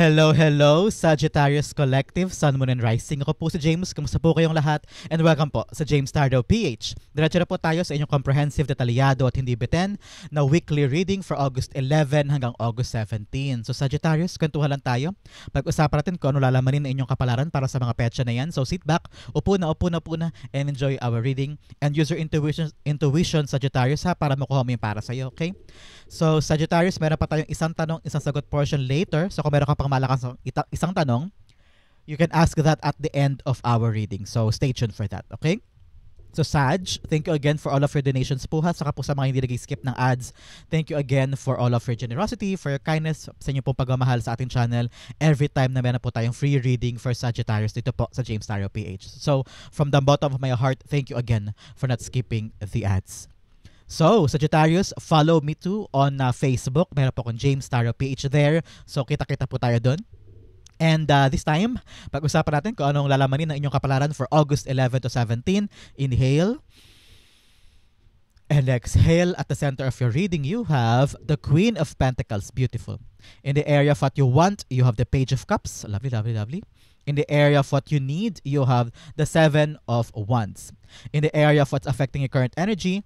Hello, hello, Sagittarius Collective, Sun, Moon, and Rising. Ako po si James. Kamusta po kayong lahat? And welcome po sa James Tardo PH. Diretso na po tayo sa inyong comprehensive, detalyado at hindi bitin na weekly reading for August 11 hanggang August 17. So Sagittarius, kwentuhan lang tayo. Pag-usapan natin kung ano lalamanin ng inyong kapalaran para sa mga petsa na yan. So sit back, upo na, and enjoy our reading. And use your intuition Sagittarius ha, para makuha mo yung para sa'yo, okay? So Sagittarius, meron pa tayong isang tanong, isang sagot portion later. So kung meron ka pang malakas isang tanong, you can ask that at the end of our reading. So stay tuned for that, okay? So Sag, thank you again for all of your donations po ha. Saka po sa mga hindi nag-skip ng ads, thank you again for all of your generosity, for your kindness, sa inyo pong pagmamahal sa ating channel every time na meron po tayong free reading for Sagittarius dito po sa James Tardo PH. So from the bottom of my heart, thank you again for not skipping the ads. So, Sagittarius, follow me too on Facebook. Meron po akong James Tardo PH there. So, kita-kita po tayo doon. And this time, pag-usapan natin kung anong lalamanin ng inyong kapalaran for August 11 to 17. Inhale. And exhale. At the center of your reading, you have the Queen of Pentacles. Beautiful. In the area of what you want, you have the Page of Cups. Lovely, lovely, lovely. In the area of what you need, you have the Seven of Wands. In the area of what's affecting your current energy,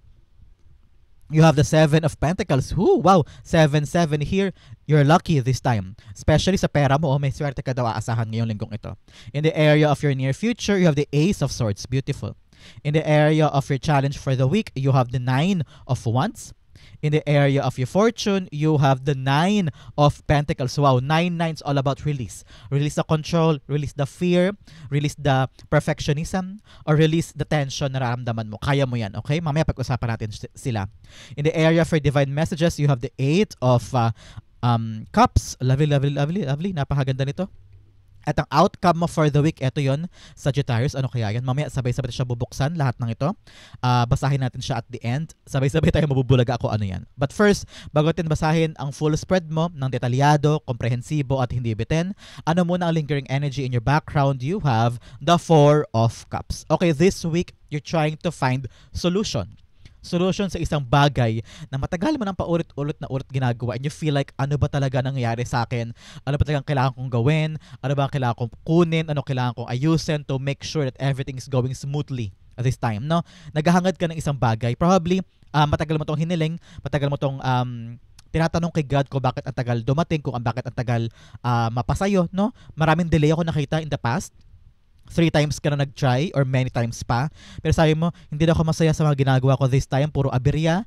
you have the Seven of Pentacles. Ooh, wow, 7-7 here. You're lucky this time. Especially sa pera mo, may swerte ka daw aasahan ngayong linggong ito. In the area of your near future, you have the Ace of Swords. Beautiful. In the area of your challenge for the week, you have the Nine of Wands. In the area of your fortune, you have the Nine of Pentacles. Wow, 9-9 is all about release. Release the control, release the fear, release the perfectionism, or release the tension na nararamdaman mo. Kaya mo yan, okay? Mamaya pag-usapan natin sila. In the area for divine messages, you have the Eight of Cups. Lovely, lovely, lovely, lovely. Napakaganda nito. At ang outcome mo for the week, eto yon Sagittarius. Ano kaya yan? Mamaya sabay-sabay siya bubuksan lahat ng ito. Basahin natin siya at the end. Sabay-sabay tayo mabubulaga ako ano yan. But first, bago natin basahin ang full spread mo ng detalyado, komprehensibo at hindi bitin, ano muna ang lingering energy in your background? You have the Four of Cups. Okay, this week, you're trying to find solution sa isang bagay na matagal mo nang paulit-ulit na ulit ginagawa and you feel like ano ba talaga nangyayari sa akin? Ano ba talagang kailangan kong gawin? Ano ba kailangan kong kunin? Ano kailangan kong ayusin to make sure that everything is going smoothly at this time, no? Naghahangad ka ng isang bagay. Probably, matagal mo tong hiniling, matagal mo tong tinatanong kay God kung bakit ang tagal dumating, kung bakit ang tagal mapasayo, no? Maraming delay ako nakita in the past. 3 times ka na nag-try or many times pa. Pero sabi mo, hindi na ako masaya sa mga ginagawa ko this time. Puro aberya.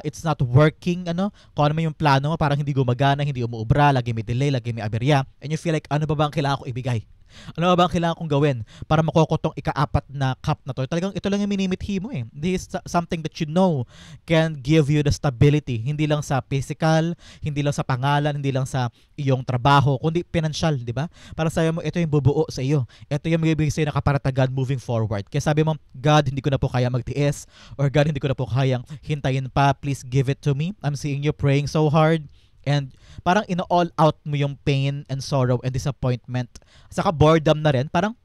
It's not working. Kung ano man yung plano mo, parang hindi gumagana, hindi umuubra, lagi may delay, lagi may aberya. And you feel like, ano ba ang kailangan ko ibigay? Ano ba ang kailangan kong gawin para makuha ko tong ika-4 na cup na to? Talagang ito lang yung minimithi mo eh. This is something that you know can give you the stability. Hindi lang sa physical, hindi lang sa pangalan, hindi lang sa iyong trabaho, kundi financial, di ba? Para sabi mo, ito yung bubuo sa iyo. Ito yung magbibigay sa'yo na kaparatagan moving forward. Kaya sabi mo, God, hindi ko na po kaya magtiis, or God, hindi ko na po kayang hintayin pa. Please give it to me. I'm seeing you praying so hard. And parang ino-all out mo yung pain and sorrow and disappointment. Saka boredom na rin. Parang,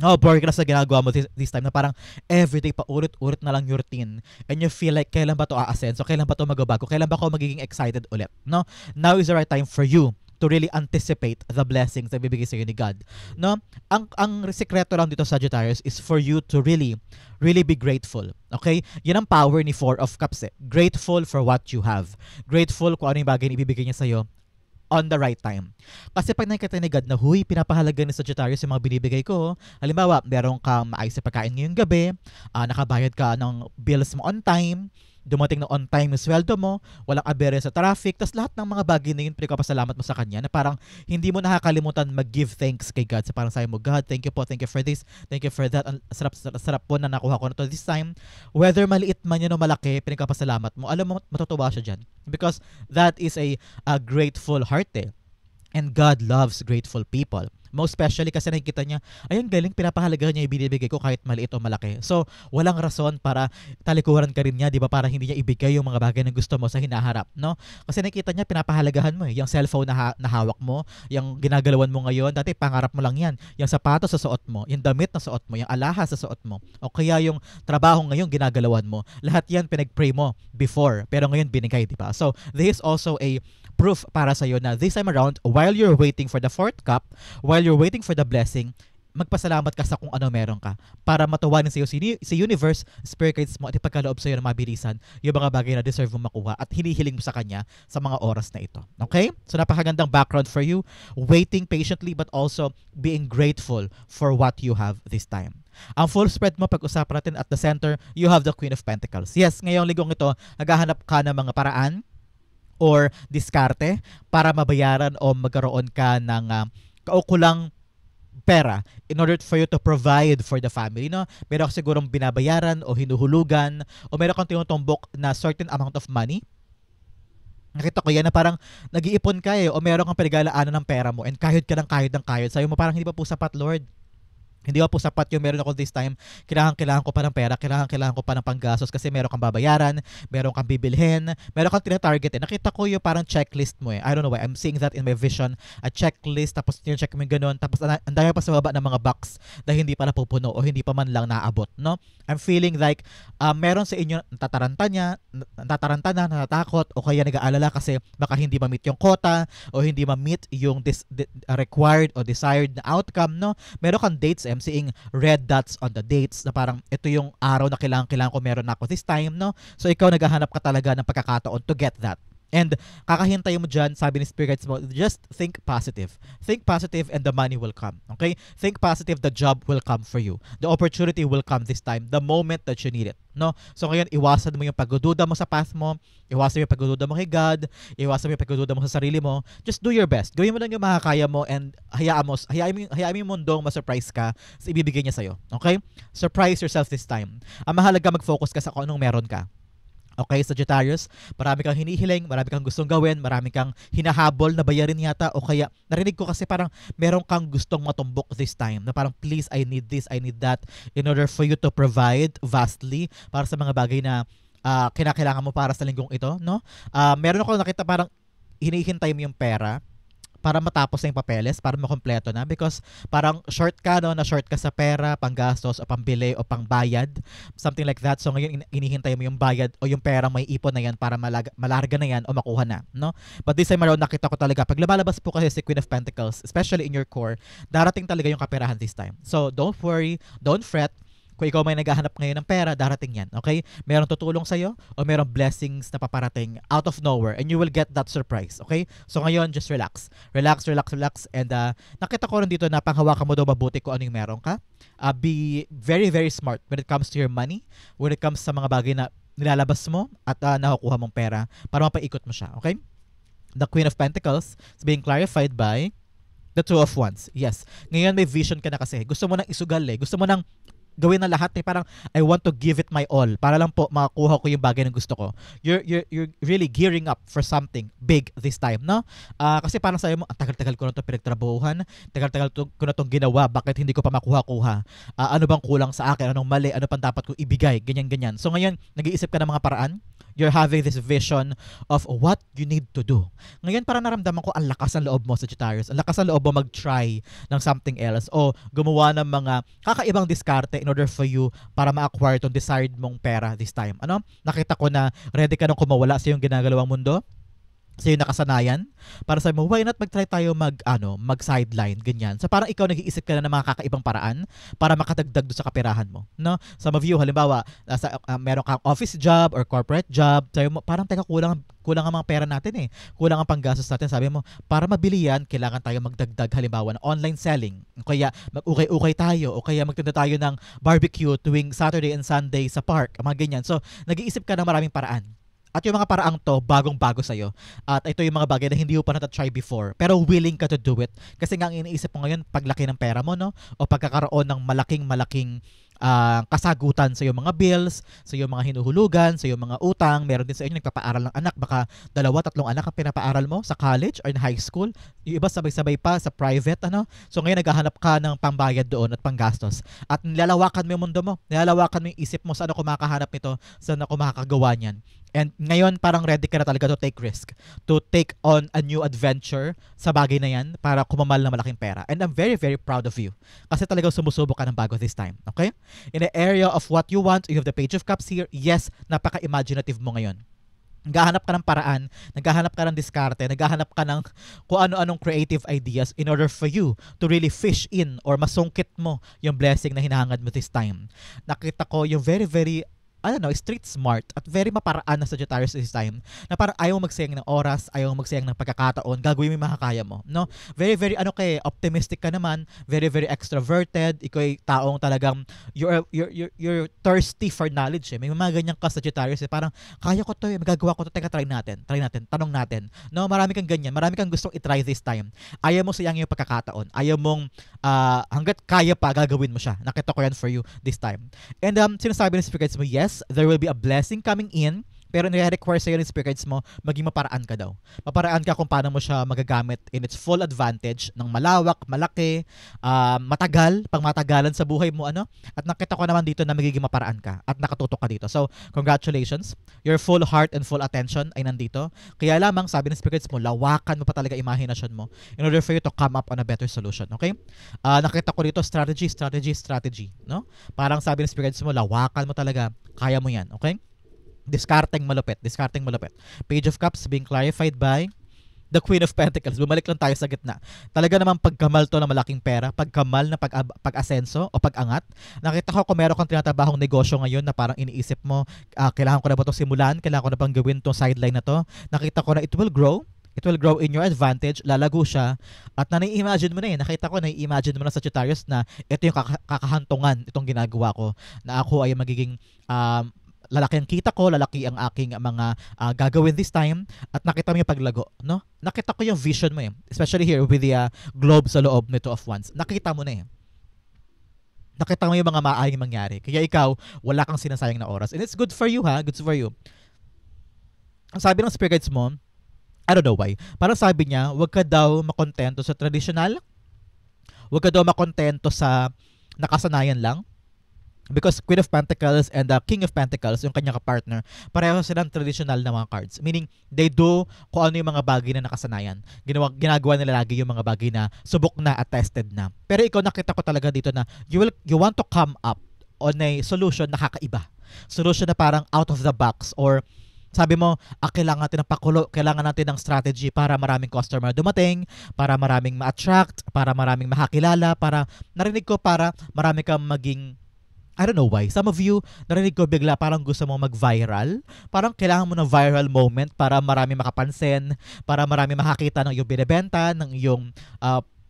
bored ka na sa ginagawa mo this time na parang everyday pa ulit-ulit na lang yung routine. And you feel like, kailan ba to aasenso? Kailan ba to magbabago? Kailan ba ako magiging excited ulit? No? Now is the right time for you to really anticipate the blessings na bibigay sa iyo ni God. No? Ang sikreto lang dito sa Sagittarius is for you to really be grateful. Okay? Yan ang power ni Four of Cups eh. Grateful for what you have. Grateful kung ano yung bagay na ibibigay niya sa iyo on the right time. Kasi pag nakikita ni God na, huy, pinapahalaga ni Sagittarius yung mga binibigay ko. Halimbawa, meron kang maayos na pagkain ngayong gabi, nakabayad ka ng bills mo on time, dumating na on time yung sweldo mo, walang aberya sa traffic, tas lahat ng mga bagay na yun, pinagpapasalamat mo sa Kanya na parang hindi mo nakakalimutan mag-give thanks kay God. So parang sabi mo, God, thank you for this, thank you for that. Ang sarap po na nakuha ko na to this time. Whether maliit man yun o malaki, pinagpapasalamat mo, alam mo, matutuwa siya dyan. Because that is a grateful heart eh. And God loves grateful people. Most especially kasi nakikita niya, ayun galing, pinapahalaga niya yung binibigay ko kahit maliit o malaki. So, walang rason para talikuran ka rin niya, di ba? Para hindi niya ibigay yung mga bagay na gusto mo sa hinaharap, no? Kasi nakikita niya, pinapahalagahan mo eh. Yung cellphone na hawak mo, yung ginagalawan mo ngayon, dati pangarap mo lang yan. Yung sapatos sa suot mo, yung damit na suot mo, yung alahas sa suot mo, o kaya yung trabaho ngayon ginagalawan mo. Lahat yan pinag-pray mo before, pero ngayon binigay, di ba? So, this is also a proof para sa'yo na this time around, while you're waiting for the fourth cup, while you're waiting for the blessing, magpasalamat ka sa kung ano meron ka para matuwanin sa iyo si universe, spirit guides mo at ipagkaloob sa iyo ng mabilisan yung mga bagay na deserve mo makuha at hinihiling mo sa kanya sa mga oras na ito. Okay? So napakagandang background for you. Waiting patiently but also being grateful for what you have this time. Ang full spread mo, pag-usapan natin at the center, you have the Queen of Pentacles. Yes, ngayong linggong ito, naghahanap ka ng mga paraan or diskarte para mabayaran o magkaroon ka ng kaukulang pera in order for you to provide for the family, no? Meron ka sigurong binabayaran o hinuhulugan o meron kang tinutumbok na certain amount of money. Nakita ko yan na parang nag-iipon ka o meron kang pinag-alaanan ng pera mo and kahit ka ng kahit. Sabi mo parang hindi pa po sapat, Lord. Hindi pa po sapat yung meron ako this time. Kailangan ko pa ng pera, kailangan ko pa ng panggastos kasi meron kang babayaran, meron kang bibilhin, meron kang tinatarget Nakita ko yung parang checklist mo I don't know why, I'm seeing that in my vision. A checklist, tapos check mo yung ganun, tapos ang dami pa sa baba ng mga box na hindi pa napupuno o hindi pa man lang naabot, no? I'm feeling like meron sa inyo natataranta na, natatakot o kaya nag-aalala kasi baka hindi ma-meet yung quota o hindi ma-meet yung required o desired na outcome, no? Meron kang dates I'm seeing red dots on the dates na parang ito yung araw na kailangan ko meron ako this time, no? So ikaw naghahanap ka talaga ng pagkakataon to get that. And kakahintay mo dyan, sabi ni Spirit Guides mo, just think positive. Think positive and the money will come. Okay? Think positive, the job will come for you. The opportunity will come this time, the moment that you need it. No? So ngayon, iwasan mo yung pagdududa mo sa path mo, iwasan mo yung pagdududa mo kay God, iwasan mo yung pagdududa mo sa sarili mo. Just do your best. Gawin mo lang yung makakaya mo and hayaan mo yung mundong ma-surprise ka sa ibibigay niya sa'yo. Okay? Surprise yourself this time. Ang mahalaga mag-focus ka sa kung anong meron ka. Okay, Sagittarius, marami kang hinihiling, marami kang gustong gawin, marami kang hinahabol na bayarin yata o kaya narinig ko kasi parang meron kang gustong matumbok this time na parang please, I need this, I need that in order for you to provide vastly para sa mga bagay na kinakailangan mo para sa linggong ito, no? Meron ako nakita parang hinihintay mo yung pera para matapos na yung papeles, para makompleto na because parang short ka, no? Na short ka sa pera, panggastos o pambili o pangbayad, something like that. So ngayon inihintay mo yung bayad o yung perang may ipon na yan para malarga na yan o makuha na, no? But this time around nakita ko talaga pag lumalabas po kasi si Queen of Pentacles, especially in your core, darating talaga yung kaperahan this time. So don't worry, don't fret. Kung ikaw may naghahanap ngayon ng pera, darating yan, okay? Merong tutulong sa'yo o merong blessings na paparating out of nowhere and you will get that surprise, okay? So ngayon, just relax. Relax. And nakita ko rin dito na panghawakan mo daw mabuti kung ano yung meron ka. Be very, very smart when it comes to your money, when it comes sa mga bagay na nilalabas mo at nakukuha mong pera para mapaikot mo siya, okay? The Queen of Pentacles is being clarified by the Two of Wands. Yes. Ngayon may vision ka na kasi. Gusto mo nang isugal Gusto mo nang gawin na lahat parang I want to give it my all para lang po makakuha ko yung bagay na gusto ko. You're really gearing up for something big this time, no? Kasi parang sabi mo, tagal-tagal ko na 'to pinagtrabahuhan, tagal-tagal ko na 'tong ginawa, bakit hindi ko pa makuha-kuha? Ano bang kulang sa akin? Anong mali? Ano pang dapat ko ibigay? Ganyan. So ngayon, nag-iisip ka ng mga paraan. You're having this vision of what you need to do. Ngayon parang naramdaman ko ang lakas ng loob mo, Sagittarius. Ang lakas ng loob mo mag-try ng something else o gumawa ng mga kakaibang diskarte in order for you para ma-acquire itong desired mong pera this time. Ano? Nakita ko na ready ka nang kumawala sa iyong ginagalawang mundo, sa iyong nakasanayan, para sabi mo, why not mag-try tayo mag-sideline, ganyan. So parang ikaw nag-iisip ka na ng mga kakaibang paraan para makadagdag doon sa kaperahan mo, no? Some of you, halimbawa, meron kang office job or corporate job, sabi mo, parang teka, kulang ang mga pera natin kulang ang panggastos natin. Sabi mo, para mabili yan, kailangan tayo magdagdag, halimbawa, ng online selling, o kaya mag-ukay-ukay tayo, o kaya magtinda tayo ng barbecue tuwing Saturday and Sunday sa park, mga ganyan. So nag-iisip ka ng maraming paraan. At yung mga paraang to, bagong-bago sa'yo. At ito yung mga bagay na hindi mo pa na-try before. Pero willing ka to do it. Kasi nga ang iniisip mo ngayon, paglaki ng pera mo, no? O pagkakaroon ng malaking kasagutan sa iyong mga bills, sa iyong mga hinuhulugan, sa iyong mga utang. Meron din sa inyo nagpapaaral ng anak. Baka 2-3 anak ang pinapaaral mo sa college or in high school. Yung iba sabay-sabay pa sa private, ano? So ngayon naghahanap ka ng pambayad doon at panggastos. At nilalawakan mo yung mundo mo. Nilalawakan mo yung isip mo, saan ako makakahanap nito, saan ako makakagawa niyan. And ngayon parang ready ka na talaga to take risk, to take on a new adventure sa bagay na yan para kumamal ng malaking pera. And I'm very, very proud of you. Kasi talagang sumusubok ka ng bago this time. Okay? In the area of what you want, you have the Page of Cups here. Yes, napaka-imaginative mo ngayon. Naghahanap ka ng paraan, naghahanap ka ng diskarte, naghahanap ka ng kung ano-anong creative ideas in order for you to really fish in or masungkit mo yung blessing na hinahangad mo this time. Nakita ko yung very, very I don't know, street smart at very maparaan na Sagittarius this time na parang ayaw magsayang ng oras, ayaw magsayang ng pagkakataon, gagawin mo yung makakaya mo, no? Very, very, optimistic ka naman, very, very extroverted, ikaw ay taong talagang, you're thirsty for knowledge, eh. May mga ganyan ka Sagittarius, eh. Parang, kaya ko to, eh, magagawa ko to, teka, try natin, tanong natin, no? Marami kang ganyan, marami kang gustong itry this time. Ayaw mo sayang yung pagkakataon, ayaw mong, hanggat kaya pa, gagawin mo siya. Nakita ko yan for you this time. And sinasabi ng spirits mo, yes, there will be a blessing coming in, pero nire-require sa'yo ng spirits mo, maging maparaan ka daw. Maparaan ka kung paano mo siya magagamit in its full advantage ng malawak, malaki, matagal, pang matagalan sa buhay mo, ano? At nakita ko naman dito na magiging maparaan ka at nakatutok ka dito. So, congratulations. Your full heart and full attention ay nandito. Kaya lamang, sabi ng spirits mo, lawakan mo pa talaga imahinasyon mo in order for you to come up on a better solution. Okay? Nakita ko dito, strategy, no? Parang sabi ng spirits mo, lawakan mo talaga. Kaya mo yan. Okay? Discarding malupit. Page of Cups being clarified by the Queen of Pentacles. Bumalik lang tayo sa gitna. Talaga naman pagkamal to na malaking pera, pagkamal na pag-asenso o pag-angat. Nakita ko kung meron kang tinatabahong negosyo ngayon na parang iniisip mo, kailangan ko na ba ito simulan? Kailangan ko na bang gawin itong sideline na to? Nakita ko na it will grow. It will grow in your advantage, lalago siya, at nai-imagine mo na eh. Nakita ko, nai-imagine mo na sa Sagittarius na ito yung kakahantungan, itong ginagawa ko, na ako ay magiging lalaki ang kita ko, lalaki ang aking mga gagawin this time, at nakita mo yung paglago, no? Nakita ko yung vision mo eh, especially here with the globe sa loob nito of Wands. Nakita mo na eh. Nakita mo yung mga maaaring mangyari. Kaya ikaw, wala kang sinasayang na oras. And it's good for you, ha? Good for you. Ang sabi ng spirits mo, I don't know why, parang sabi niya, wag ka daw makontento sa traditional, wag ka daw makontento sa nakasanayan lang. Because Queen of Pentacles and the King of Pentacles, yung kanyang partner, pareho silang traditional na mga cards. Meaning, they do kung ano yung mga bagay na nakasanayan. Ginagawa nila lagi yung mga bagay na subok na at tested na. Pero ikaw, nakita ko talaga dito na you want to come up on a solution na kakaiba. Solution na parang out of the box, or sabi mo, kailangan natin ng pakulo, kailangan natin ng strategy para maraming customer dumating, para maraming ma-attract, para maraming makakilala, para narinig ko para marami kang maging, I don't know why. Some of you, narinig ko bigla parang gusto mo mag-viral. Parang kailangan mo ng viral moment para marami makapansin, para marami makakita ng iyong binibenta, ng iyong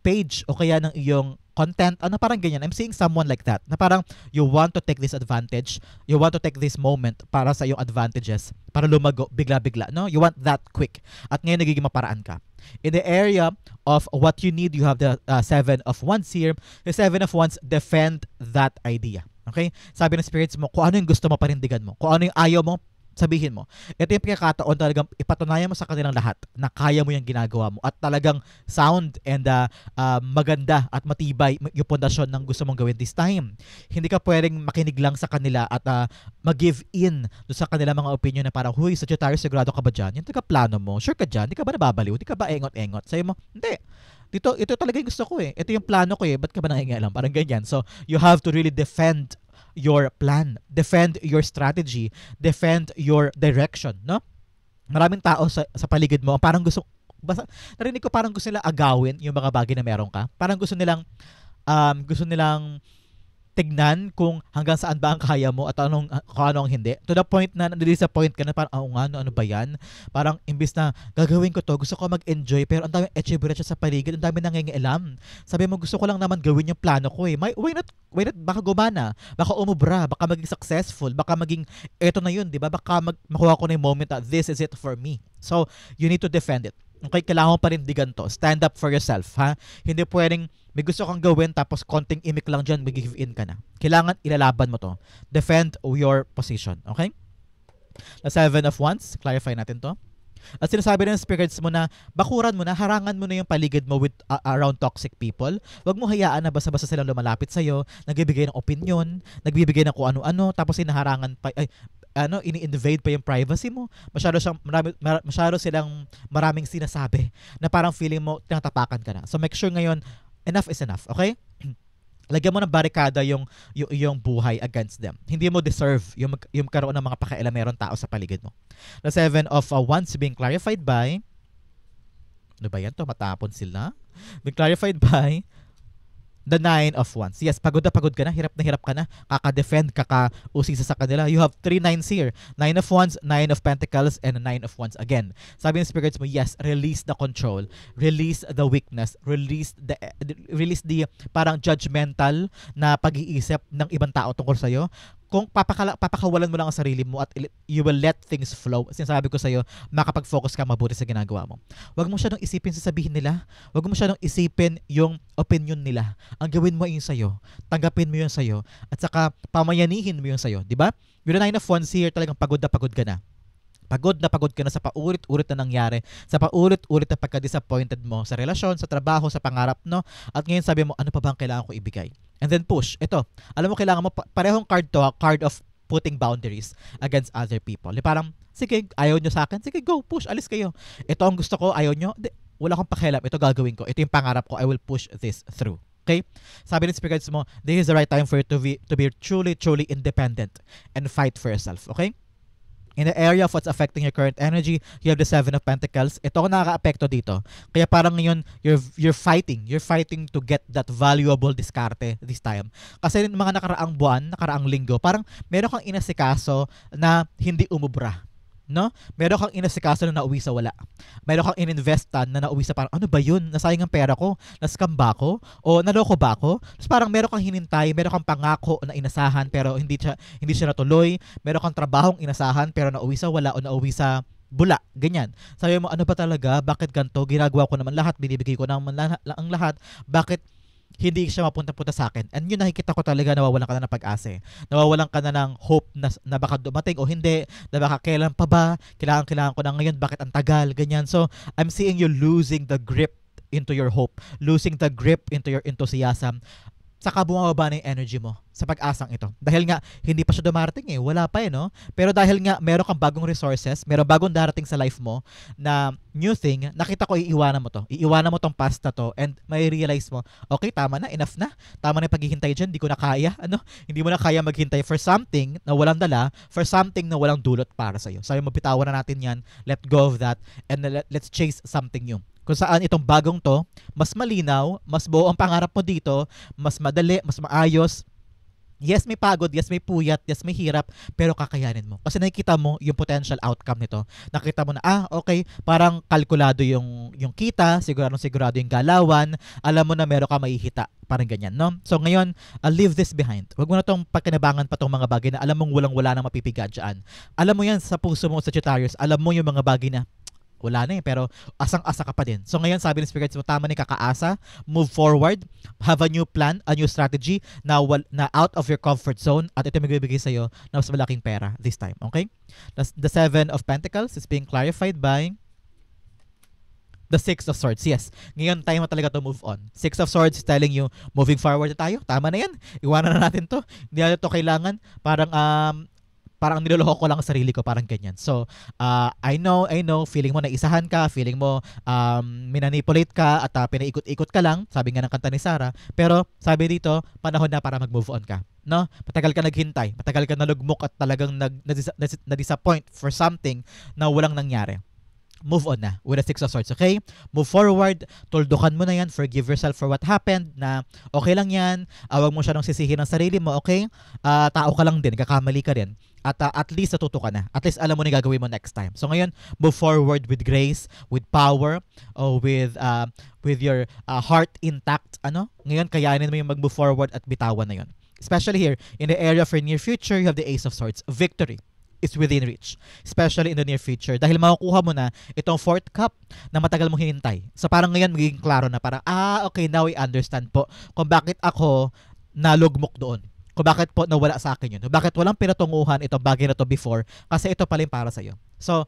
page o kaya ng iyong content. Ano parang ganyan. I'm seeing someone like that. Na parang you want to take this advantage. You want to take this moment para sa iyong advantages. Para lumago bigla-bigla. No? You want that quick. At ngayon nagiging maparaan ka. In the area of what you need, you have the Seven of Wands here. The Seven of Wands, defend that idea. Okay? Sabi ng spirits mo, kung ano yung gusto mo parindigan mo, kung ano yung ayaw mo, sabihin mo. Ito yung pagkakataon talagang ipatunayan mo sa kanilang lahat na kaya mo yung ginagawa mo at talagang sound and maganda at matibay yung pundasyon ng gusto mong gawin this time. Hindi ka pwedeng makinig lang sa kanila at mag-give in sa kanila mga opinion na parang, huy, Sagittarius, sigurado ka ba dyan? Yung plano mo, sure ka dyan? Hindi ka ba nababaliw? Hindi ka ba engot-engot? Sabi mo, hindi. Ito talaga yung gusto ko eh. Ito yung plano ko eh. Ba't ka ba nangingialam? Parang ganyan. So, you have to really defend your plan. Defend your strategy. Defend your direction, no? Maraming tao sa paligid mo, parang narinig ko parang gusto nila agawin yung mga bagay na meron ka. Parang gusto nilang tignan kung hanggang saan ba ang kaya mo at kung ano ang hindi. To the point na na-disappoint ka na parang, ano ba yan? Parang imbis na gagawin ko to, gusto ko mag-enjoy pero ang daming etchebre sa paligid, ang daming nangingialam. Sabi mo, gusto ko lang naman gawin yung plano ko eh. Why not, baka gumana, baka umubra, baka maging successful, baka maging, eto na yun, di ba? Baka makuha ko na yung moment that this is it for me. So, you need to defend it. Okay, kailangan mo parindigan to. Stand up for yourself, ha? Hindi pwedeng may gusto kang gawin tapos konting imik lang dyan, mag-give in ka na. Kailangan ilalaban mo to. Defend your position, okay? The Seven of Wands, clarify natin to. At sinasabi ng spirits mo na bakuran mo na, harangan mo na yung paligid mo with around toxic people. Huwag mo hayaan na basta-basta silang lumalapit sa'yo, nagbibigay ng opinion, nagbibigay ng kung ano-ano, tapos hinaharangan pa, ini-invade pa yung privacy mo. Masyado silang maraming sinasabi na parang feeling mo tinatapakan ka na. So make sure ngayon, enough is enough, okay? Lagyan mo ng barikada yung buhay against them. Hindi mo deserve yung karoon ng mga pakialamerong tao sa paligid mo. The seven of wands being clarified by, ano ba yan to? Matapon sila. Being clarified by the nine of wands. Yes, pagod ka na hirap ka na, kaka-defend, kaka-usisa sa kanila. You have three nines here. Nine of wands, nine of pentacles, and nine of wands again. Sabi ng spirits mo, yes, release the control, release the weakness, release the parang judgmental na pag-iisip ng ibang tao tungkol sa'yo. Kung papakawalan mo lang ang sarili mo at you will let things flow, sinasabi ko sa'yo, makapag-focus ka mabuti sa ginagawa mo. Huwag mo siya nung isipin sasabihin nila. Huwag mo siya nung isipin yung opinion nila. Ang gawin mo yung sa'yo. Tanggapin mo yung sa'yo. At saka pamayanihin mo yung sa'yo. Diba? Yung nine of wands here, talagang pagod ka na. Pagod ka na sa paulit-ulit na nangyari, sa paulit-ulit na pagka-disappointed mo sa relasyon, sa trabaho, sa pangarap, no? At ngayon sabi mo, ano pa ba ang kailangan ko ibigay? And then push. Ito, alam mo, kailangan mo, parehong card to, card of putting boundaries against other people. Parang, sige, ayaw nyo sa akin, sige, go, push, alis kayo. Ito ang gusto ko, ayaw nyo, wala akong pakialam, ito gagawin ko, ito yung pangarap ko, I will push this through. Okay? Sabi ng spirits mo, this is the right time for you to be truly independent and fight for yourself. Okay? In the area of what's affecting your current energy, you have the Seven of Pentacles. Ito ang nakaka-apekto dito. Kaya parang ngayon, you're fighting. You're fighting to get that valuable diskarte this time. Kasi mga nakaraang buwan, nakaraang linggo, parang meron kang inasikaso na hindi umubra. No? Meron kang inasikaso na nauwi sa wala. Meron kang ininvestan na nauwi sa parang, ano ba yun? Nasayang ang pera ko? Nascam ba ako? O naloko ba ako? Tapos parang meron kang hinintay, meron kang pangako na inasahan pero hindi siya natuloy. Meron kang trabahong inasahan pero nauwi sa wala o nauwi sa bula. Ganyan. Sabi mo, ano ba talaga? Bakit ganito? Ginagawa ko naman lahat. Binibigay ko naman ang lahat. Bakit hindi siya mapunta-punta sa akin? And yun, nakikita ko talaga, nawawalan ka na ng pag-asa. Nawawalan ka na ng hope na baka dumating o hindi, na baka kailan pa ba, kailangan ko na ngayon, bakit ang tagal, ganyan. So, I'm seeing you losing the grip into your hope, losing the grip into your enthusiasm. Saka bumababa na yung energy mo sa pag-asang ito. Dahil nga, hindi pa siya dumarating eh. Wala pa eh, no? Pero dahil nga, meron kang bagong resources, meron bagong darating sa life mo na new thing, nakita ko, iiwanan mo to. Iiwanan mo tong past na to and may realize mo, okay, tama na, enough na. Tama na yung paghihintay dyan, hindi ko na kaya. Ano? Hindi mo na kaya maghintay for something na walang dala, for something na walang dulot para sa'yo. Sabi mo, bitawan na natin yan, let go of that, and let's chase something new. Kung saan itong bagong to, mas malinaw, mas buo ang pangarap mo dito, mas madali, mas maayos. Yes, may pagod, yes, may puyat, yes, may hirap, pero kakayanin mo. Kasi nakikita mo yung potential outcome nito. Nakita mo na, okay, parang kalkulado yung kita, sigurado yung galawan, alam mo na meron ka maihita. Parang ganyan, no? So ngayon, leave this behind. Huwag mo na itong pagkinabangan pa itong mga bagay na alam mong walang-wala nang mapipiga dyan. Alam mo yan sa puso mo, sa Sagittarius, alam mo yung mga bagay na wala na eh, pero asang-asa ka pa din. So ngayon, sabi ng spirits mo, tama ni kakaasa, move forward, have a new plan, a new strategy na out of your comfort zone at ito magbibigay sa'yo na mas malaking pera this time. Okay? The Seven of Pentacles is being clarified by the Six of Swords. Yes, ngayon time mo talaga to move on. Six of Swords is telling you, moving forward na tayo. Tama na yan. Iwanan na natin to. Hindi natin to kailangan. Parang niloloko ko lang ang sarili ko, parang ganyan. So, I know, feeling mo na isahan ka, feeling mo minanipulate ka at pinaikot-ikot ka lang, sabi nga ng kanta ni Sarah. Pero sabi dito, panahon na para mag-move on ka. No? Matagal ka naghintay, matagal ka nalugmok at talagang na-disappoint for something na walang nangyari. Move on na with the Six of Swords, okay? Move forward, tuldukan mo na yan, forgive yourself for what happened, na okay lang yan, huwag mo siya nang sisihin ng sarili mo, okay? Tao ka lang din, kakamali ka din. At least natuto ka na. At least alam mo na gagawin mo next time. So ngayon, move forward with grace, with power, with your heart intact. Ngayon, kayanin mo yung mag-move forward at bitawan na yun. Especially here, in the area for near future, you have the Ace of Swords. Victory is within reach, especially in the near future, dahil makukuha mo na itong fourth cup na matagal mong hinintay. So parang ngayon magiging klaro na, parang okay, now I understand po kung bakit ako nalugmok doon, kung bakit po nawala sa akin yun, kung bakit walang pinatunguhan itong bagay na to before, kasi ito pala yung para sa'yo. So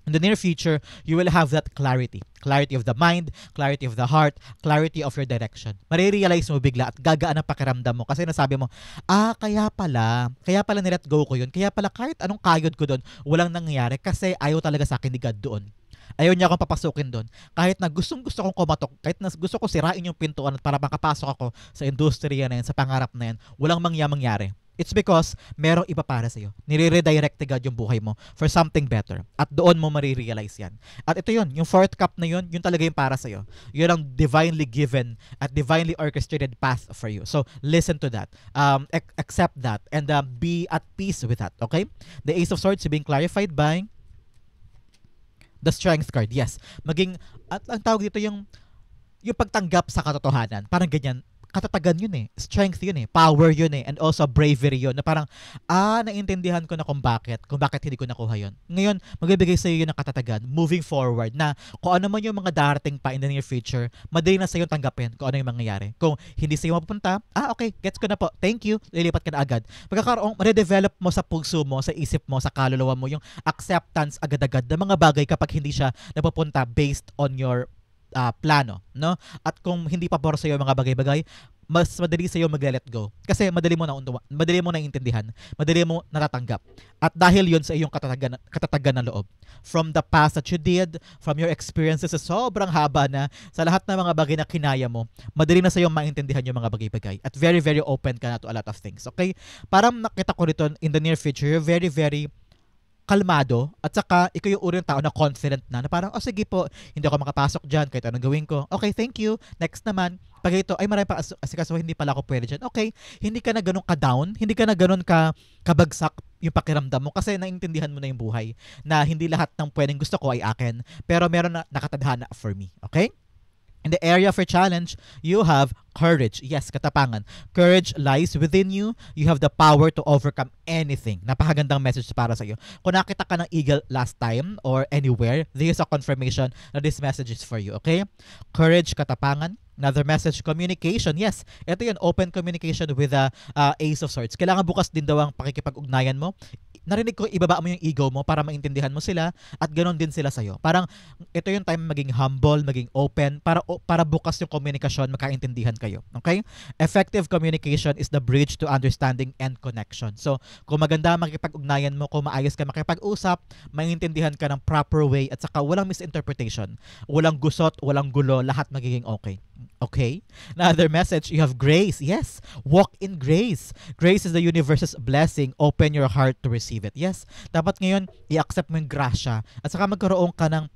in the near future, you will have that clarity of the mind, clarity of the heart, clarity of your direction. Marirealize mo bigla at gagaan ang pakiramdam mo kasi nasabi mo, kaya pala nilet go ko yun, kaya pala kahit anong kayod ko doon, walang nangyayari kasi ayaw talaga sa akin ni God doon. Ayaw niya akong papasukin doon. Kahit na gustong-gusto kong kumatok, kahit na gusto ko sirain yung pintuan at para makapasok ako sa industriya na yan, sa pangarap na yan, walang mangyari. It's because merong iba para sa'yo. Nire-redirect ni God yung buhay mo for something better. At doon mo marirealize yan. At ito yun, yung fourth cup na yun talaga yung para sa'yo. Yun ang divinely given at divinely orchestrated path for you. So, listen to that. Accept that. And be at peace with that. Okay? The Ace of Swords being clarified by the Strength card. Yes. At ang tawag dito yung pagtanggap sa katotohanan. Parang ganyan. Katatagan yun eh. Strength yun eh. Power yun eh. And also bravery yun. Na parang, naintindihan ko na kung bakit hindi ko nakuha yun. Ngayon, magbibigay sa'yo yun ng katatagan moving forward na kung ano man yung mga darating pa in the near future, madali na sa'yo tanggapin kung ano yung mangyayari. Kung hindi sa'yo mapupunta, okay, gets ko na po. Thank you. Lilipat ka na agad. Magkakaroon, ma-develop mo sa puso mo, sa isip mo, sa kaluluwa mo yung acceptance agad-agad ng mga bagay kapag hindi siya napupunta based on your plano, no? At kung hindi pa pabor sa'yo mga bagay-bagay, mas madali sa'yo mag-let go. Kasi madali mo naiintindihan, madali mo natatanggap. At dahil yun sa iyong katatagan ng loob, from the past that you did, from your experiences sa sobrang haba na, sa lahat ng mga bagay na kinaya mo, madali na sa'yo maintindihan yung mga bagay-bagay. At very, very open ka na to a lot of things. Okay? Parang nakita ko rito in the near future, you're very, very kalmado at saka ikaw yung uri ng tao na confident na parang, sige po, hindi ako makapasok dyan kahit anong gawin ko. Okay, thank you. Next naman, pag ito, marami pa asikaso, hindi pala ako pwede dyan. Okay, hindi ka na ganun ka-down, hindi ka na ganun kabagsak yung pakiramdam mo kasi naintindihan mo na yung buhay na hindi lahat ng pwedeng gusto ko ay akin, pero meron na nakatadhana for me. Okay? In the area for challenge, you have courage. Yes, katapangan. Courage lies within you. You have the power to overcome anything. Napakagandang message para sa iyo. Kung nakita ka ng eagle last time or anywhere, this is a confirmation na this message is for you. Okay? Courage, katapangan. Another message, communication. Yes, ito yun, open communication with the Ace of Swords. Kailangan bukas din daw ang pakikipag-ugnayan mo. Narinig ko, ibaba mo yung ego mo para maintindihan mo sila at ganoon din sila sa'yo. Parang ito yung time maging humble, maging open para bukas yung komunikasyon, magkaintindihan kayo. Okay? Effective communication is the bridge to understanding and connection. So, kung maganda makipag-ugnayan mo, kung maayos ka makipag-usap, maintindihan ka ng proper way at saka walang misinterpretation, walang gusot, walang gulo, lahat magiging okay. Okay? Another message, you have grace. Yes, walk in grace. Grace is the universe's blessing. Open your heart to receive it. Yes, dapat ngayon i-accept mo yung grasya at saka magkaroon ka ng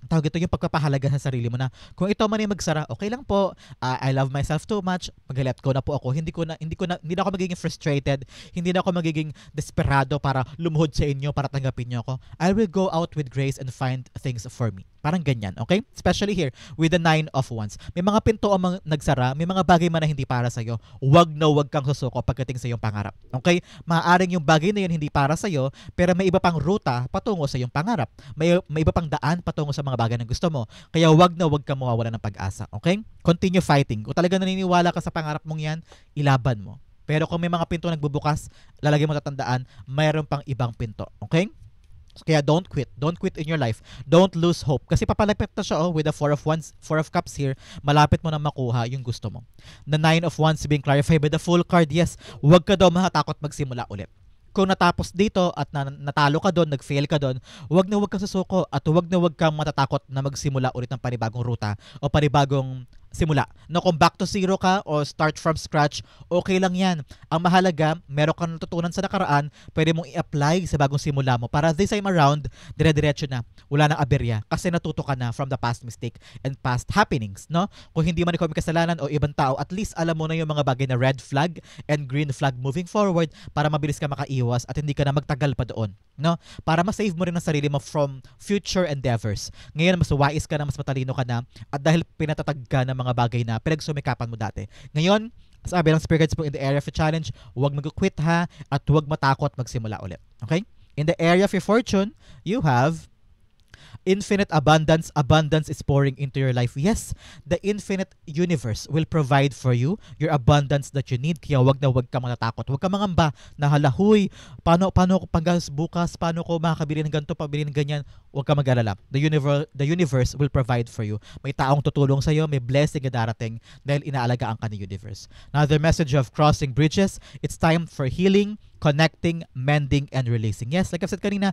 tawag ito yung pagpapahalaga sa sarili mo na kung ito man yung magsara, okay lang po. I love myself too much. Mag-let go na po ako. Hindi na ako magiging frustrated. Hindi na ako magiging desperado para lumuhod sa inyo para tanggapin niyo ako. I will go out with grace and find things for me. Parang ganyan, okay? Especially here with the 9 of Wands. May mga pinto ang nagsara, may mga bagay man na hindi para sa'yo. Wag kang susuko pagdating sa iyong pangarap. Okay? Maaaring yung bagay na yun hindi para sa'yo, pero may iba pang ruta patungo sa iyong pangarap. May iba pang daan patungo sa mga bagay na gusto mo. Kaya wag kang mawawala ng pag-asa. Okay? Continue fighting. Kung talaga naniniwala ka sa pangarap mong yan, ilaban mo. Pero kung may mga pinto nagbubukas, lalagay mo tatandaan, mayroon pang ibang pinto. Okay? Kaya don't quit. Don't quit in your life. Don't lose hope. Kasi papalapit na siya with the 4 of Wands, 4 of Cups here. Malapit mo na makuha yung gusto mo. The 9 of Wands being clarified by the Full card. Yes, huwag ka daw matakot magsimula ulit. Kung natapos dito at natalo ka doon, nag-fail ka doon, huwag kang susuko at huwag kang matatakot na magsimula ulit ng panibagong ruta o panibagong simula. No, kung back to zero ka o start from scratch, okay lang yan. Ang mahalaga, meron kang natutunan sa nakaraan, pwede mong i-apply sa bagong simula mo para this time around, dire-diretso na. Wala nang aberya kasi natuto ka na from the past mistake and past happenings. No? Kung hindi man ikaw may kasalanan o ibang tao, at least alam mo na yung mga bagay na red flag and green flag moving forward para mabilis ka makaiwas at hindi ka na magtagal pa doon. No? Para ma-save mo rin ang sarili mo from future endeavors. Ngayon, mas wise ka na, mas matalino ka na at dahil pinatatag ka ng mga bagay na pinagsumikapan mo dati. Ngayon, sabi ng Spirit Guides po in the area of a challenge, huwag mag-quit ha at huwag matakot magsimula ulit. Okay? In the area of your fortune, you have infinite abundance. Abundance is pouring into your life. Yes, the infinite universe will provide for you your abundance that you need. Kaya wag ka matatakot. Wag ka mangamba na halahoy. Paano ko panggas bukas? Paano ko makakabili ng ganito, pabili ng ganyan? huwag ka mag-alala. The universe will provide for you. May taong tutulong sa'yo, may blessing na darating dahil inaalagaan ka ng universe. Another message of crossing bridges, it's time for healing, connecting, mending, and releasing. Yes, like I've said kanina,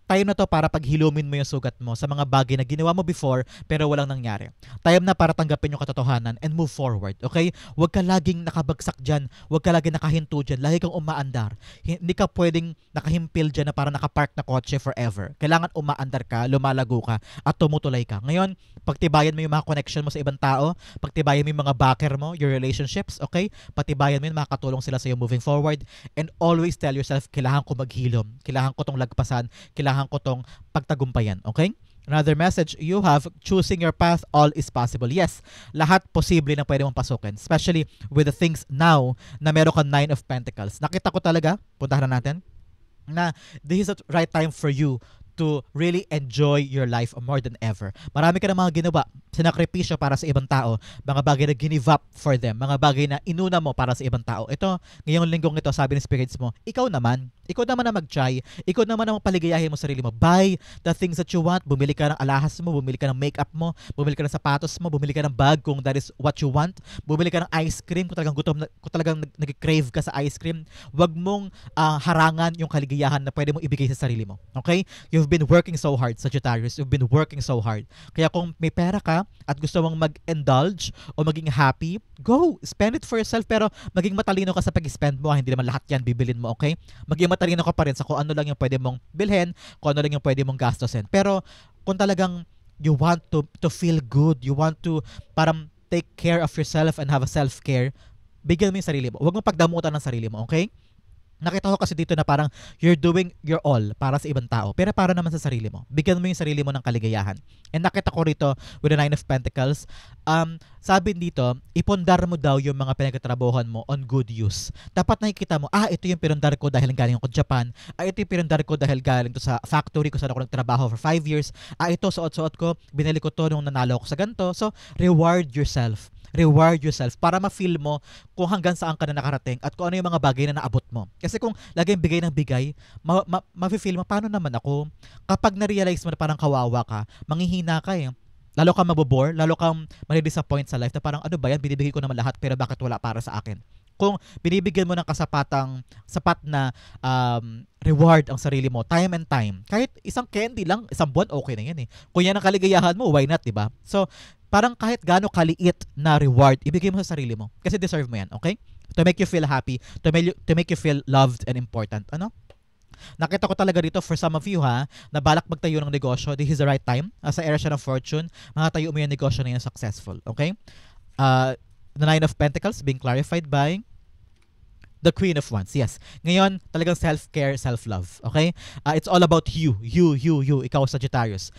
time na to para paghilumin mo yung sugat mo sa mga bagay na ginawa mo before pero walang nangyari. Time na para tanggapin yung katotohanan and move forward. Okay? Huwag ka laging nakabagsak dyan. Huwag ka laging nakahinto dyan. Lagi kang umaandar. Hindi ka pwedeng nakahimpil dyan na para nakapark na kotse forever. Kailangan umaandar ka, lumalago ka, at tumutulay ka. Ngayon, pagtibayan mo yung mga connection mo sa ibang tao, pagtibayan mo yung mga backer mo, your relationships, okay? Patibayan mo yun, makakatulong sila sa iyo moving forward. And always tell yourself, kailangan ko maghilom, kailangan ko tong lagpasan, kailangan ko tong pagtagumpayan, okay? Another message you have, choosing your path, all is possible. Yes, lahat posible na pwede mong pasukin. Especially with the things now na meron kang 9 of Pentacles. Nakita ko talaga, puntahan na natin, na this is the right time for you to really enjoy your life more than ever. Marami ka na mga ginawa, sinakripisyo para sa ibang tao, mga bagay na give up for them, mga bagay na inuna mo para sa ibang tao. Ito, ngayong linggong ito, sabi ng spirits mo, ikaw naman na mag-try, ikaw naman ang paligayahin mo sarili mo. Buy the things that you want, bumili ka ng alahas mo, bumili ka ng makeup mo, bumili ka ng sapatos mo, bumili ka ng bag kung that is what you want, bumili ka ng ice cream kung talagang gutom, kung talagang nag-crave ka sa ice cream. Huwag mong harangan yung kaligayahan na pwede mong ibigay sa sarili mo. Okay? You've been working so hard, Sagittarius. You've been working so hard. Kaya kung may pera ka at gusto mong mag-indulge o maging happy, go! Spend it for yourself, pero maging matalino ka sa pag-spend mo. Hindi naman lahat yan bibilin mo, okay? Maging matalino ka pa rin sa kung ano lang yung pwede mong bilhin, kung ano lang yung pwede mong gastusin. Pero kung talagang you want to feel good, you want to parang take care of yourself and have a self-care, bigyan mo yung sarili mo. Huwag mong pagdamutan ng sarili mo, okay? Nakita ko kasi dito na parang you're doing your all para sa ibang tao, pero para naman sa sarili mo. Bigyan mo yung sarili mo ng kaligayahan. And nakita ko rito with the 9 of Pentacles, sabi dito, ipundar mo daw yung mga pinagtatrabahuhan mo on good use. Dapat nakikita mo, ito yung pinundar ko dahil galing ako Japan. Ito yung pinundar ko dahil galing to sa factory ko saan ako nagtrabaho for 5 years. Ito, suot-suot ko, binili ko to nung nanalo ako sa ganito. So, reward yourself. Reward yourself para ma-feel mo kung hanggang saan ka na nakarating at kung ano yung mga bagay na naabot mo. Kasi kung laging bigay ng bigay, ma-feel mo, paano naman ako? Kapag na-realize mo na parang kawawa ka, manghihina ka eh. Lalo kang mabobore, lalo kang mali-disappoint sa life na parang ano ba yan, binibigay ko naman lahat pero bakit wala para sa akin? Kung binibigyan mo ng sapat na reward ang sarili mo, time and time, kahit isang candy lang, isang buwan, okay na yan eh. Kung yan ang kaligayahan mo, why not, diba? So, parang kahit gaano kaliit na reward, ibigay mo sa sarili mo. Kasi deserve mo yan, okay? To make you feel happy, to make you feel loved and important. Ano? Nakita ko talaga dito for some of you na balak magtayo ng negosyo, this is the right time. Sa era siya ng fortune, makatayo mo yung negosyo na yun successful, okay? The 9 of Pentacles being clarified by the Queen of Wands. Yes. Ngayon, talagang self-care, self-love. Okay? It's all about you. You. Ikaw, Sagittarius.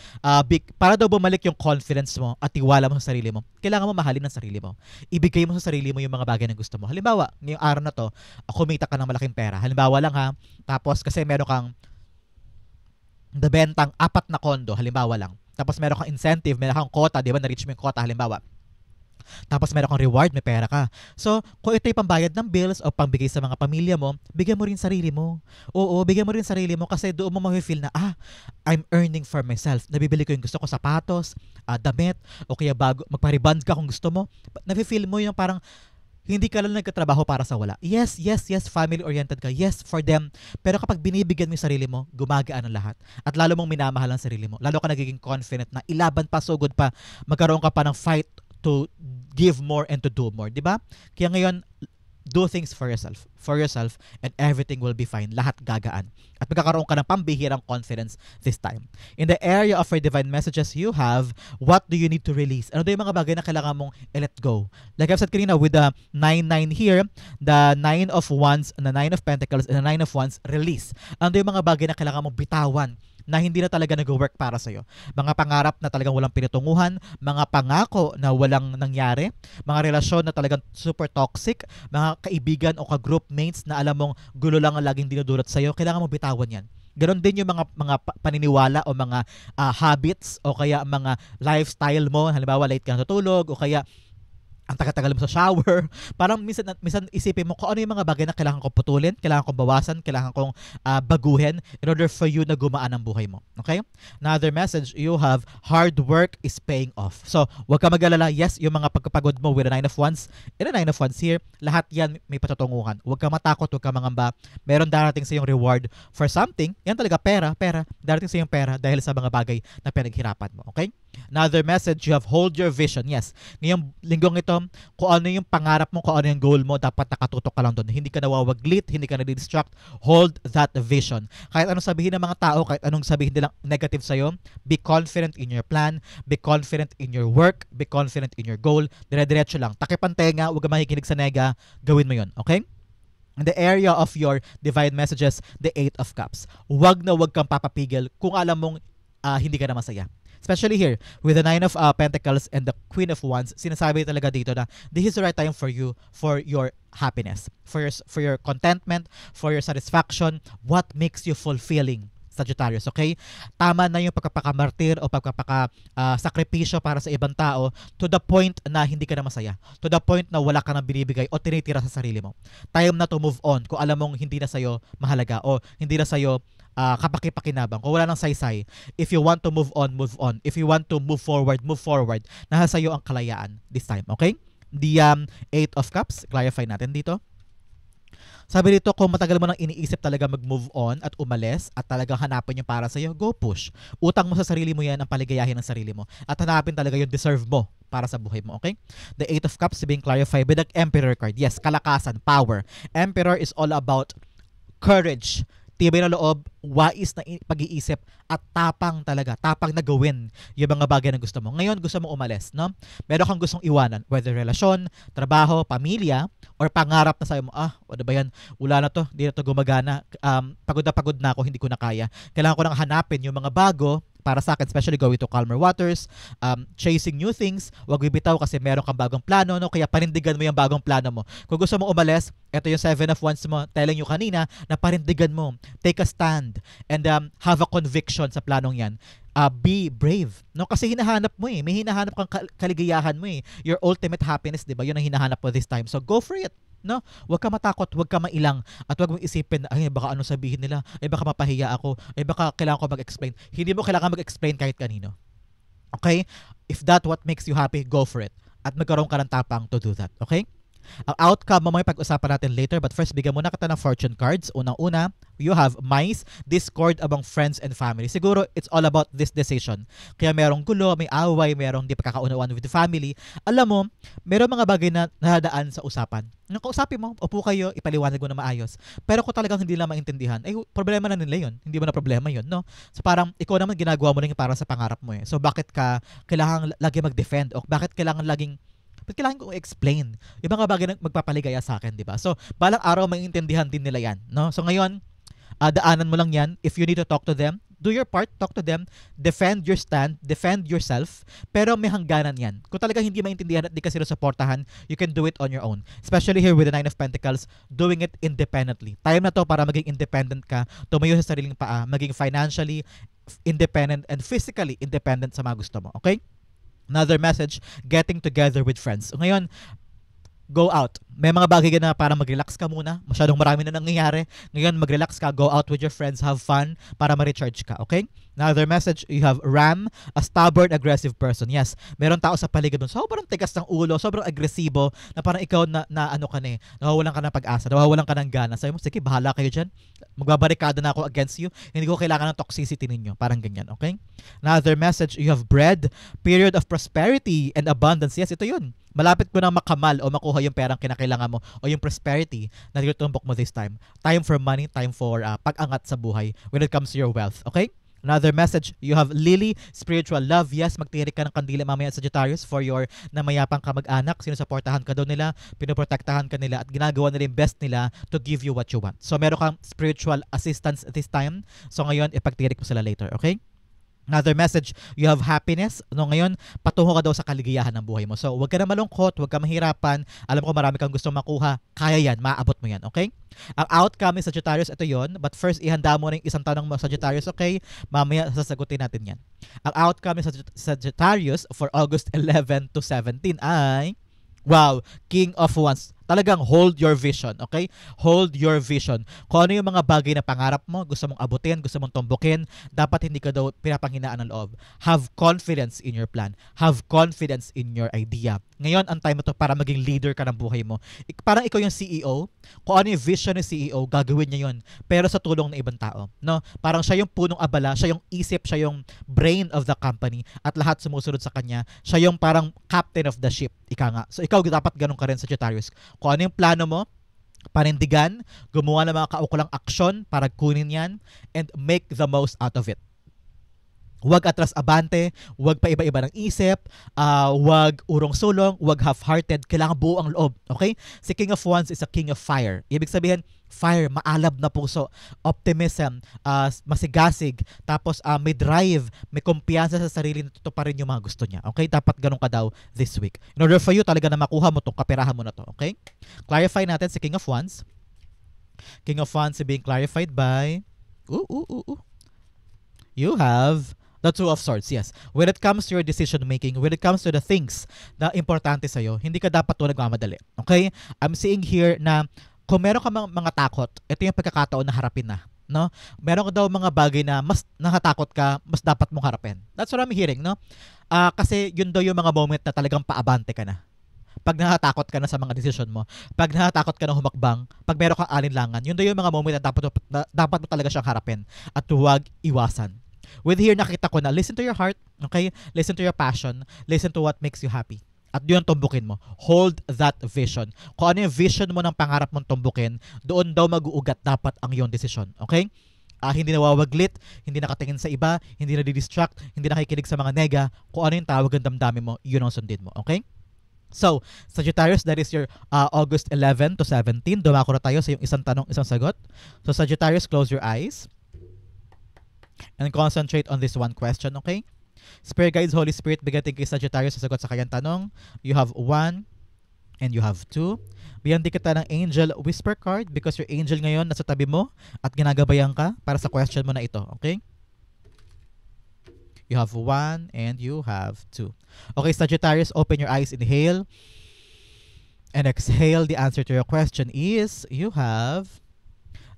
Para daw bumalik yung confidence mo at tiwala mo sa sarili mo, kailangan mo mahalin ang sarili mo. Ibigay mo sa sarili mo yung mga bagay na gusto mo. Halimbawa, ngayong araw na to, kumita ka ng malaking pera. Halimbawa lang tapos kasi meron kang nabentang 4 na kondo, halimbawa lang. Tapos meron kang incentive, meron kang quota, di ba? Na-reach mo yung quota, halimbawa. Tapos meron kang reward, may pera ka. So, kung ito'y pambayad ng bills o pangbigay sa mga pamilya mo, bigyan mo rin sarili mo. Oo, bigyan mo rin sarili mo kasi doon mo ma-feel na, I'm earning for myself. Nabibili ko yung gusto ko, sapatos, damit, o kaya bago, magpa-rebond ka kung gusto mo. Nafe-feel mo yung parang, hindi ka lang nagkatrabaho para sa wala. Yes, family-oriented ka. Yes, for them. Pero kapag binibigyan mo yung sarili mo, gumagaan ang lahat. At lalo mong minamahal ang sarili mo. Lalo ka nagiging confident na ilaban pa, sugod pa, magkaroon ka pa ng fight to give more and to do more, di ba? Kaya ngayon, do things for yourself, and everything will be fine. Lahat gagaan. At magkakaroon ka ng pambihirang confidence this time. In the area of your divine messages, you have, what do you need to release? Ano daw yung mga bagay na kailangan mong let go? Like I've said kanina, with the 9-9 here, the 9 of Wands, and the 9 of Pentacles, and the 9 of Wands, release. Ano daw yung mga bagay na kailangan mong bitawan na hindi na talaga nag-work para sa'yo. Mga pangarap na talagang walang pinatunguhan, mga pangako na walang nangyari, mga relasyon na talagang super toxic, mga kaibigan o ka-groupmates na alam mong gulo lang ang laging dinudulot sa'yo, kailangan mo bitawan yan. Ganon din yung mga paniniwala o mga habits o kaya mga lifestyle mo, halimbawa late ka natutulog o kaya ang tagal-tagal mo sa shower. Parang minsan isipin mo kung ano yung mga bagay na kailangan kong putulin, kailangan kong bawasan, kailangan kong baguhin in order for you na gumaan ang buhay mo. Okay? Another message, you have hard work is paying off. So, huwag ka mag-alala. Yes, yung mga pagkapagod mo with the 9 of Wands, in the 9 of Wands here, lahat yan may patutunguhan. Huwag ka matakot, huwag ka mangamba. Meron darating sa yung reward for something. Yan talaga, pera. Darating sa yung pera dahil sa mga bagay na pinaghirapan mo. Okay? Another message, you have hold your vision. Yes, ngayong linggong ito, kung ano yung pangarap mo, kung ano yung goal mo, dapat nakatutok ka lang doon. Hindi ka nawawaglit, hindi ka nadidistract. Hold that vision. Kahit anong sabihin ng mga tao, kahit anong sabihin nilang negative sa'yo, be confident in your plan, be confident in your work, be confident in your goal. Dire-diretso lang. Takip ang tenga, huwag ka makikinig sa nega, gawin mo yun. Okay? In the area of your divine messages, the 8 of Cups. Huwag kang papapigil kung alam mong hindi ka na masaya. Especially here, with the 9 of Pentacles and the Queen of Wands, sinasabi talaga dito na this is the right time for you, for your happiness, for your contentment, for your satisfaction, what makes you fulfilling, Sagittarius, okay? Tama na yung pagkapakamartir o pagkapakasakripisyo para sa ibang tao to the point na hindi ka na masaya. To the point na wala ka nang binibigay o tinitira sa sarili mo. Time na to move on kung alam mong hindi na sa'yo mahalaga o hindi na sa'yo kapaki-pakinabang. Kung wala nang saysay, if you want to move on, move on. If you want to move forward, move forward. Nasa sa'yo ang kalayaan this time, okay? The 8 of Cups, clarify natin dito. Sabi dito, kung matagal mo nang iniisip talaga mag-move on at umalis at talagang hanapin yung para sa'yo, go push. Utang mo sa sarili mo yan ang paligayahin ng sarili mo at hanapin talaga yung deserve mo para sa buhay mo, okay? The 8 of Cups being clarified with the Emperor card. Yes, kalakasan, power. Emperor is all about courage, tibay na loob, wais na pag-iisip at tapang talaga, tapang na gawin yung mga bagay na gusto mo. Ngayon, gusto mo umalis, no? Meron kang gustong iwanan, whether relasyon, trabaho, pamilya, or pangarap na sa'yo mo, ano ba yan? Wala na to, hindi na to gumagana. Pagod na ako, hindi ko na kaya. Kailangan ko nang hanapin yung mga bago para sa akin, especially going to calmer waters, chasing new things, wag bibitaw kasi meron kang bagong plano, no? Kaya panindigan mo yung bagong plano mo. Kung gusto mo umalis, ito yung 7 of Wands mo, telling you kanina, na panindigan mo, take a stand, and have a conviction sa planong yan. Be brave, no? Kasi hinahanap mo may hinahanap kang kaligayahan mo your ultimate happiness, di ba? Yun ang hinahanap mo this time, so go for it. No, huwag ka matakot, huwag ka mailang, at huwag mong isipin, ay baka ano sabihin nila, ay baka mapahiya ako, ay baka kailangan ko mag-explain. Hindi mo kailangan mag-explain kahit kanino. Okay? If that what makes you happy, go for it. At magkaroon ka ng tapang to do that. Okay? Ang outcome, mamaya pag-usapan natin later, but first, bigyan muna kita ng fortune cards. Unang-una, you have mice, discord among friends and family. Siguro, it's all about this decision. Kaya merong gulo, may away, merong di pagkakaunawaan with the family. Alam mo, merong mga bagay na nadaan sa usapan. Nung kausapin mo, upo kayo, ipaliwanag mo na maayos. Pero kung talagang hindi lang maintindihan, problema na nila yun. Hindi mo na problema yun, no? So parang, ikaw naman ginagawa mo lang para sa pangarap mo So bakit ka kailangan lagi mag-defend? O bakit kailangan kong explain yung mga bagay na magpapaligaya sa akin, di ba? So, balang araw maintindihan din nila yan, no? So, ngayon, daanan mo lang yan. If you need to talk to them, do your part, talk to them, defend your stand, defend yourself, pero may hangganan yan. Kung talagang hindi maintindihan at di ka sila supportahan, you can do it on your own. Especially here with the 9 of Pentacles, doing it independently. Time na to para maging independent ka, tumayo sa sariling paa, maging financially independent and physically independent sa mga gusto mo, okay? Another message, getting together with friends. So, ngayon, go out. May mga bagay na para mag-relax ka muna. Masyadong marami na nangyayari. Ngayon, mag-relax ka, go out with your friends, have fun para ma-recharge ka, okay? Another message, you have Ram, a stubborn, aggressive person. Yes, meron tao sa paligid mo. Sobrang tigas ng ulo, sobrang agresibo, na parang ikaw na ano ka nawawalan ka ng pag-asa, nawawalan ka ng gana. Sabi mo, sige, bahala kayo dyan. Magbabarikada na ako against you. Hindi ko kailangan ng toxicity ninyo. Parang ganyan, okay? Another message, you have bread, period of prosperity and abundance. Yes, ito yun. Malapit mo nang makamal o makuha yung perang kinakailangan mo o yung prosperity na tinutumbok mo this time. Time for money, time for pag-angat sa buhay when it comes to your wealth. Okay? Another message, you have Lily, spiritual love. Yes, magtirik ka ng kandila mamaya sa Sagittarius for your namayapang kamag-anak. Sinusuportahan ka daw nila, pinoprotektahan ka nila, at ginagawa nila yung best nila to give you what you want. So, meron kang spiritual assistance this time. So, ngayon, ipagtirik mo sila later. Okay? Another message, you have happiness. No, ngayon, patungo ka daw sa kaligayahan ng buhay mo. So, huwag ka na malungkot, huwag ka mahirapan. Alam ko marami kang gusto makuha. Kaya yan, maaabot mo yan, okay? Ang outcome ni Sagittarius, ito yon. But first, ihanda mo na yung isang tanong mo, Sagittarius, okay? Mamaya, sasagutin natin yan. Ang outcome ni Sagittarius for August 11 to 17 ay Wow, King of Wands. Talagang hold your vision, okay? Hold your vision. Kung ano yung mga bagay na pangarap mo, gusto mong abutin, gusto mong tumbukin, dapat hindi ka daw pinapanghinaan ng loob. Have confidence in your plan. Have confidence in your idea. Ngayon, ang time mo to para maging leader ka ng buhay mo. Parang ikaw yung CEO. Kung ano yung vision ng CEO, gagawin niya yun. Pero sa tulong ng ibang tao. No? Parang siya yung punong abala, siya yung isip, siya yung brain of the company at lahat sumusunod sa kanya. Siya yung parang captain of the ship. Ika nga. So ikaw dapat ganun ka rin, Sagittarius. Kung ano yung plano mo, panindigan, gumawa ng mga kaukulang aksyon para kunin yan, and make the most out of it. Huwag atras abante, huwag pa iba-iba ng isip, huwag urong-sulong, huwag half-hearted, kailangan buo ang loob, okay? Si King of Wands is a king of fire. Ibig sabihin, fire, maalab na puso, optimism, masigasig, tapos may drive, may kumpiyansa sa sarili na totoo pa rin yung mga gusto niya, okay? Dapat ganun ka daw this week. In order for you talaga na makuha mo itong kaperahan mo na to, okay? Clarify natin si King of Wands. King of Wands is being clarified by, you have the Two of Swords, yes. When it comes to your decision making, when it comes to the things na importante sa'yo, hindi ka dapat ito nagmamadali. Okay? I'm seeing here na kung meron ka mga takot, ito yung pagkakataon na harapin na. No? Meron ka daw mga bagay na mas nakatakot ka, mas dapat mong harapin. That's what I'm hearing, no? Kasi yun daw yung mga moment na talagang paabante ka na. Pag natatakot ka na sa mga decision mo, pag natatakot ka na humakbang, pag meron kang alinlangan, yun daw yung mga moment na dapat mo talaga siyang harapin at huwag iwasan. With here, nakita ko na listen to your heart, okay? Listen to your passion, listen to what makes you happy. At yun tumbukin mo. Hold that vision. Kung ano yung vision mo ng pangarap mong tumbukin, doon daw mag-uugat dapat ang iyong decision, okay? Hindi nawawaglit, hindi nakatingin sa iba, hindi nadidistract, hindi nakikinig sa mga nega. Kung ano yung tawag ng damdamin mo, yun ang sundin mo, okay? So, Sagittarius, that is your August 11 to 17. Dumako na tayo sa yung isang tanong, isang sagot. So, Sagittarius, close your eyes and concentrate on this one question, okay? Spirit guides, Holy Spirit, bigatin kay Sagittarius sa sagot sa kanyang tanong. You have 1 and you have 2. Bigyan din kita ng Angel Whisper card because your angel ngayon nasa tabi mo at ginagabayan ka para sa question mo na ito, okay? You have 1 and you have 2. Okay, Sagittarius, open your eyes, inhale and exhale. The answer to your question is you have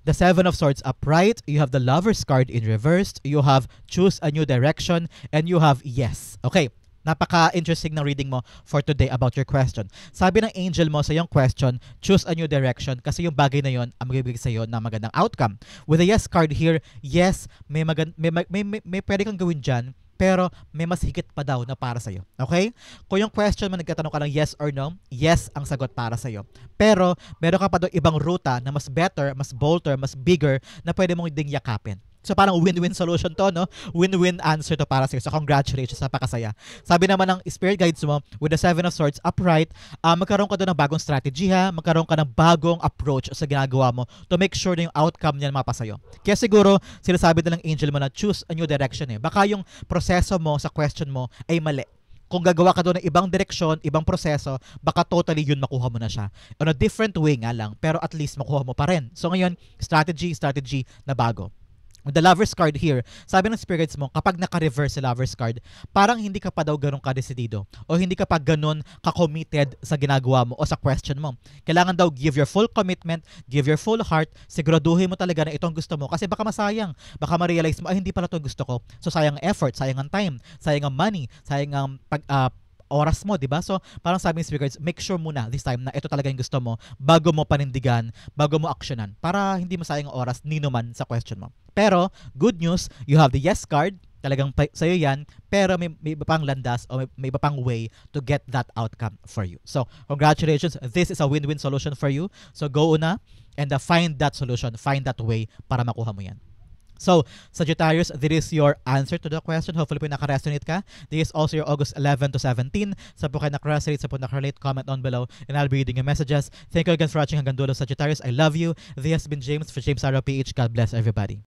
the Seven of Swords upright, you have the Lover's card in reversed, you have choose a new direction, and you have yes. Okay, napaka-interesting ng reading mo for today about your question. Sabi ng angel mo sa iyong question, choose a new direction kasi yung bagay na yon ang magbibigay sa iyo ng magandang outcome. With the yes card here, yes, may pwede kang gawin dyan, pero may mas higit pa daw na para sa'yo. Okay? Kung yung question mo nagkatanong ka ng yes or no, yes ang sagot para sa'yo. Pero meron ka pa daw ibang ruta na mas better, mas bolder, mas bigger na pwede mong ding yakapin. So parang win-win solution to, no? Win-win answer to para sa'yo. So congratulations, napakasaya. Sabi naman ng Spirit Guides mo, with the Seven of Swords upright, magkaroon ka doon ng bagong strategy, ha? Magkaroon ka ng bagong approach sa ginagawa mo to make sure na yung outcome niyan mapasa'yo. Kaya siguro, sinasabi na ng angel mo na choose a new direction eh. Baka yung proseso mo sa question mo ay mali. Kung gagawa ka doon ng ibang direksyon, ibang proseso, baka totally yun makuha mo na siya. On a different way nga lang, pero at least makuha mo pa rin. So ngayon, strategy na bago. With the Lover's card here, sabi ng spirits mo, kapag naka-reverse si Lover's card, parang hindi ka pa daw ganun ka-decidido o hindi ka pa ganun ka-committed sa ginagawa mo o sa question mo. Kailangan daw give your full commitment, give your full heart, siguraduhin mo talaga na itong gusto mo kasi baka masayang, baka ma-realize mo, hindi pala ito gusto ko. So sayang ang effort, sayang ang time, sayang ang money, sayang ang oras mo, di ba? So, parang sabi ng spirits, make sure muna this time na ito talaga yung gusto mo bago mo panindigan, bago mo aksyonan para hindi masayang ang oras ni naman sa question mo. Pero, good news, you have the yes card, talagang sa'yo yan, pero may iba pang landas o may iba pang way to get that outcome for you. So, congratulations. This is a win-win solution for you. So, go na and find that solution, find that way para makuha mo yan. So, Sagittarius, this is your answer to the question. Hopefully po naka-resonate ka. This is also your August 11 to 17. Sa po kayo naka-resonate, sa po naka-relate, comment down below and I'll be reading your messages. Thank you again for watching hanggang dulo, Sagittarius. I love you. This has been James for James Arrow PH. God bless everybody.